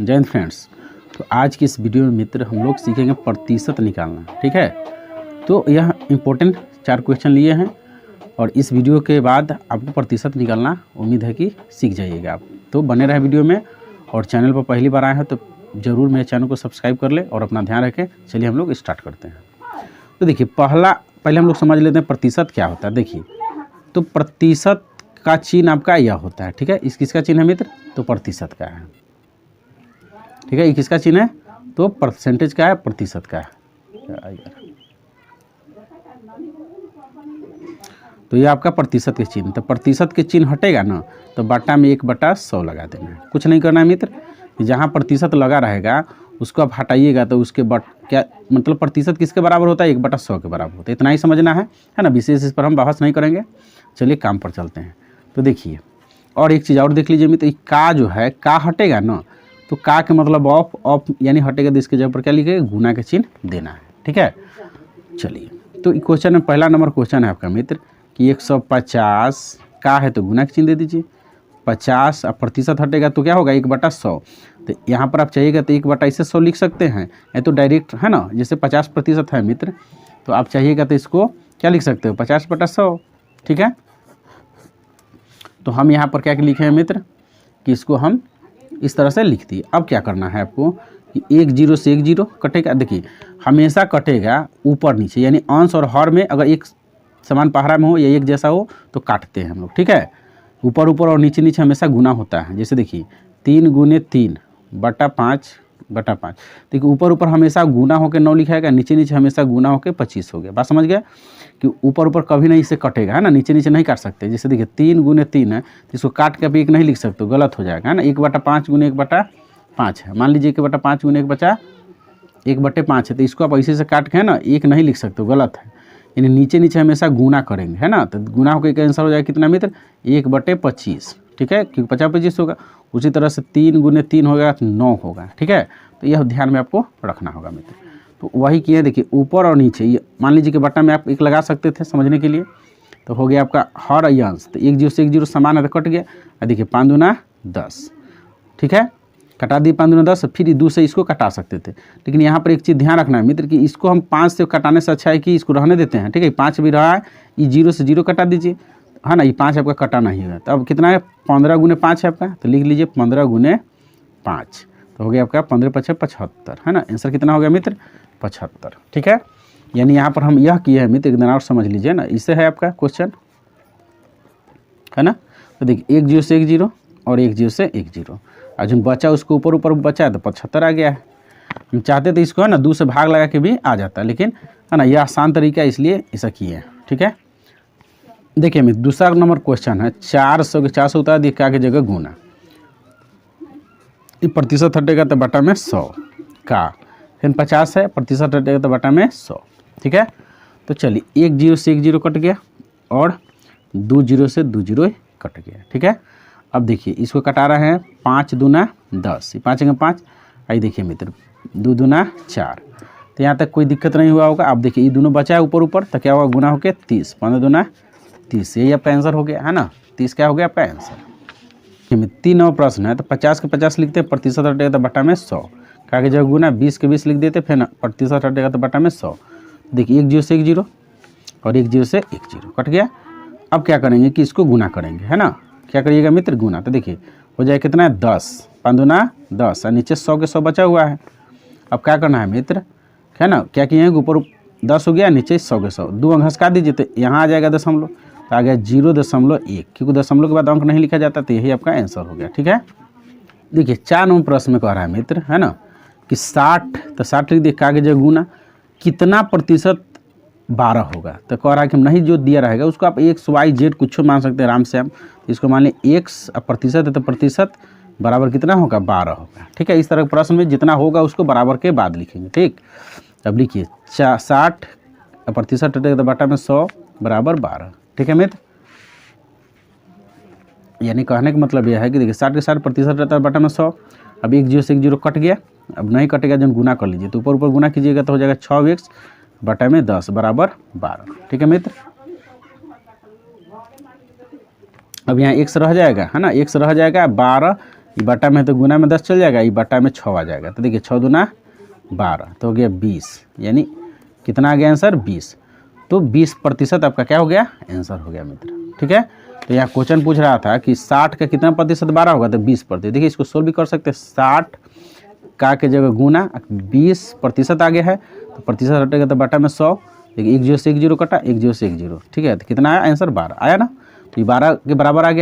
जय हिंद फ्रेंड्स। तो आज की इस वीडियो में मित्र हम लोग सीखेंगे प्रतिशत निकालना। ठीक है, तो यह इम्पोर्टेंट 4 क्वेश्चन लिए हैं और इस वीडियो के बाद आपको प्रतिशत निकालना उम्मीद है कि सीख जाइएगा आप। तो बने रहे वीडियो में, और चैनल पर पहली बार आए हैं तो ज़रूर मेरे चैनल को सब्सक्राइब कर ले और अपना ध्यान रखें। चलिए हम लोग स्टार्ट करते हैं। तो देखिए पहले हम लोग समझ लेते हैं प्रतिशत क्या होता है। देखिए तो प्रतिशत का चिन्ह आपका यह होता है। ठीक है, इस किसका चिन्ह है मित्र? तो प्रतिशत का है। ठीक है, ये किसका चिन्ह है? तो परसेंटेज का है, प्रतिशत का है। तो ये आपका प्रतिशत के चिन्ह। तो प्रतिशत के चिन्ह हटेगा ना तो बटा में 1/100 लगा देना है। कुछ नहीं करना है मित्र। जहाँ प्रतिशत लगा रहेगा उसको आप हटाइएगा तो उसके क्या मतलब प्रतिशत किसके बराबर होता है? 1/100 के बराबर होता है। इतना ही समझना है ना। विशेष इस पर हम बहस नहीं करेंगे। चलिए काम पर चलते हैं। तो देखिए और एक चीज़ और देख लीजिए मित्र, का जो है का हटेगा ना तो का के मतलब ऑफ यानी हटेगा तो इसके जगह पर क्या लिखेगा? गुना के चिन्ह देना है। ठीक है, चलिए तो क्वेश्चन में पहला नंबर क्वेश्चन है आपका मित्र कि 150 का है तो गुना के चिन्ह दे दीजिए। 50 अब प्रतिशत हटेगा तो क्या होगा? 1/100। तो यहाँ पर आप चाहिएगा तो 1/100 लिख सकते हैं, या तो डायरेक्ट है ना। जैसे 50% है मित्र तो आप चाहिएगा तो इसको क्या लिख सकते हो? 50/100। ठीक है, तो हम यहाँ पर क्या लिखे हैं मित्र कि इसको हम इस तरह से लिख दिए। अब क्या करना है आपको कि 1 0 से 1 0 कटेगा। देखिए हमेशा कटेगा ऊपर नीचे, यानी अंश और हर में अगर एक समान पहरा में हो या एक जैसा हो तो काटते हैं हम लोग। ठीक है, ऊपर ऊपर और नीचे नीचे हमेशा गुना होता है। जैसे देखिए 3 × 3 / 5/5। देखिए ऊपर ऊपर हमेशा गुना होकर 9 लिखाएगा, नीचे नीचे हमेशा गुना होकर 25 हो गया। बात समझ गया कि ऊपर ऊपर कभी नहीं इससे कटेगा, है ना। नीचे नीचे नहीं काट सकते। जैसे देखिए 3 × 3 है तो इसको काट के अभी 1 नहीं लिख सकते, गलत हो जाएगा, है ना। 1/5 × 1/5 है। मान लीजिए 1/5 × 1/5 है तो इसको आप ऐसे से काट के है ना 1 नहीं लिख सकते, गलत है। यानी नीचे नीचे हमेशा गुना करेंगे, है ना। तो गुना होकर का आंसर हो जाएगा कितना मित्र? 1/25। ठीक है, क्योंकि 50-25 होगा। उसी तरह से 3 × 3 होगा तो 9 होगा। ठीक है, तो यह ध्यान में आपको रखना होगा मित्र। तो वही किए, देखिए ऊपर और नीचे ये मान लीजिए कि बट्टा में आप 1 लगा सकते थे समझने के लिए। तो हो गया आपका हर अंश। तो 1 0 से 1 0 समान है तो कट गया। और देखिए 5 दूना 10। ठीक है, कटा दी 5 दूना 10। फिर 2 से इसको कटा सकते थे, लेकिन यहाँ पर एक चीज़ ध्यान रखना है मित्र कि इसको हम 5 से कटाने से अच्छा है कि इसको रहने देते हैं। ठीक है, 5 भी रहा है, ये 0 से 0 कटा दीजिए, है ना। ये 5 आपका कटा नहीं होगा। तो अब कितना है? 15 × 5 है आपका। तो लिख लीजिए 15 × 5। तो हो गया आपका 15×5 = 75, है ना। आंसर कितना हो गया मित्र? 75। ठीक है, यानी यहाँ पर हम यह किए हैं मित्र, एक दिन और समझ लीजिए ना। इससे है आपका क्वेश्चन, है ना। तो देखिए 1 0 से 1 0 और 1 0 से 1 0, और जो बचा उसको ऊपर ऊपर बचा है तो 75 आ गया है। हम चाहते तो इसको है ना 2 से भाग लगा के भी आ जाता, लेकिन है ना यह आसान तरीका है इसलिए ऐसा किए हैं। ठीक है, देखिए मित्र दूसरा नंबर क्वेश्चन है 400 के 400 उतार दिए, का की जगह गुना। ये प्रतिशत हटेगा तो बटा में 100 का, फिर 50 है, प्रतिशत हटेगा तो बटा में 100। ठीक है, तो चलिए 1 0 से 1 0 कट गया और 2 0 से 2 0 कट गया। ठीक है, अब देखिए इसको कटा रहे हैं 5 दूना 10, 5 × 5। आई देखिए मित्र 2 दूना 4। तो यहाँ तक कोई दिक्कत नहीं हुआ होगा। अब देखिए ये दोनों बचा है ऊपर ऊपर तो क्या होगा? गुना होकर 30, 15 दूना 30। यही आपका आंसर हो गया, है ना। 30 क्या हो गया आपका आंसर। 3 नंबर प्रश्न है तो 50 के 50 लिखते हैं, प्रतिशत हटेगा तो बटा में 100। का की जगह गुना 20 के 20 लिख देते, फिर प्रतिशत हटेगा तो बटा में 100। देखिए 1 0 से 1 0 और 1 0 से 1 0 कट गया। अब क्या करेंगे कि इसको गुना करेंगे, है ना। क्या करिएगा मित्र? गुना। तो देखिए हो जाए कितना है? 10, 5 दूना 10, और नीचे 100 के 100 बचा हुआ है। अब क्या करना है मित्र, है ना। क्या किए हैं? ऊपर 10 हो गया, नीचे 100 के 100, 2 अंक घसका दीजिए तो यहाँ आ जाएगा दशमलव। तो आ गया 0.1, क्योंकि दशमलव के बाद अंक नहीं लिखा जाता, तो यही आपका आंसर हो गया। ठीक है, देखिए 4 नंबर प्रश्न में कह रहा है मित्र, है ना कि 60, तो 60 लिख दिए, का की जगह गुना। कितना प्रतिशत 12 होगा? तो कह रहा है कि नहीं जो दिया रहेगा उसको आप x y z कुछ मान सकते हैं आराम से हम। तो इसको मान लें x प्रतिशत है तो प्रतिशत बराबर कितना होगा? 12 होगा। ठीक है, इस तरह के प्रश्न में जितना होगा उसको बराबर के बाद लिखेंगे। ठीक, अब लिखिए 60 प्रतिशत हटेगा तो बटा में 100 बराबर 12। ठीक है मित्र, यानी कहने का मतलब यह है कि देखिए 60 के 60 प्रतिशत रहता है बटा में 100। अब 1 0 से 1 0 कट गया, अब नहीं कटेगा जब गुना कर लीजिए तो ऊपर ऊपर गुना कीजिएगा तो हो जाएगा 6x बटा में 10 बराबर 12। ठीक है मित्र, अब यहाँ x रह जाएगा, है ना। x रह जाएगा 12 ये बटा में तो गुना में 10 चल जाएगा, ये बटा में 6 आ जाएगा। तो देखिए 6 दूना 12 तो हो गया 20, यानी कितना आ गया आंसर 20। तो 20% आपका क्या हो गया आंसर हो गया मित्र। ठीक है, तो यहाँ क्वेश्चन पूछ रहा था कि 60 का कितना प्रतिशत 12 होगा, तो 20%। देखिए इसको सोल्व भी कर सकते हैं, 60 का के जगह गुना 20% आगे है तो प्रतिशत हटेगा तो बटा में 100। देखिए 1 0 से 1 0 कटा, 1 0 से 1 0। ठीक है, तो कितना आया आंसर 12 आया ना, तो ये 12 के बराबर आ गया।